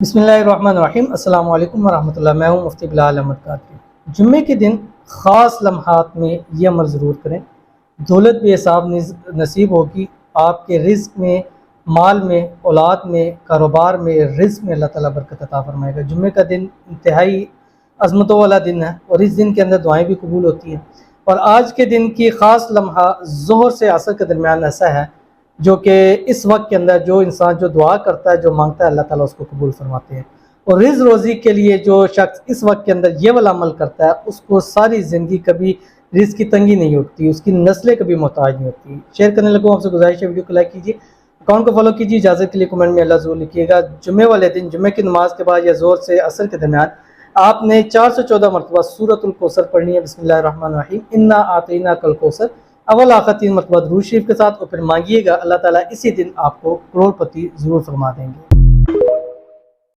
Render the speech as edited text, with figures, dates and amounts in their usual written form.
बिस्मिल्लाहिर्रहमानिर्रहीम। अस्सलाम वालेकुम वरहमतुल्लाह। मैं हूँ मुफ्ती बिलाल अहमद कादरी। जुम्मे के दिन ख़ास लम्हात में ये अमल ज़रूर करें। दौलत बेहिसाब नसीब होगी। आपके रिज़्क़ में, माल में, औलाद में, कारोबार में, रिज़्क़ में अल्लाह ताला बरकत अता फरमाएगा। जुम्मे का दिन इंतहाई अज़मतों वाला दिन है और इस दिन के अंदर दुआएँ भी कबूल होती हैं। और आज के दिन की ख़ास लम्हा ज़ोहर से असर के दरमियान ऐसा है जो कि इस वक्त के अंदर जो इंसान जो दुआ करता है, जो मांगता है, अल्लाह ताला उसको कबूल फरमाते हैं। और रिज़्क़ रोज़ी के लिए जो शख्स इस वक्त के अंदर ये वाला अमल करता है, उसको सारी ज़िंदगी कभी रिज़्क़ की तंगी नहीं होती, उसकी नस्लें कभी मोहताज नहीं होती। शेयर करने लगूँ आपसे गुजारिश है, वीडियो को लाइक कीजिए, अकाउंट को फॉलो कीजिए। इजाज़त के लिए कमेंट में अल्लाह ज़रूर लिखिएगा। जुम्मे वाले दिन, जुम्मे की नमाज के बाद या ज़ोर से असर के दरमियान आपने 414 मरतबा सूरतुल कौसर पढ़नी है। बिस्मिल्लाहिर्रहमानिर्रहीम। इन्ना आतैना कल कौसर अव्वल आखिर 3 मरतबा दुरूद शरीफ के साथ, और फिर मांगिएगा, अल्लाह ताला इसी दिन आपको करोड़पति ज़रूर फरमा देंगे।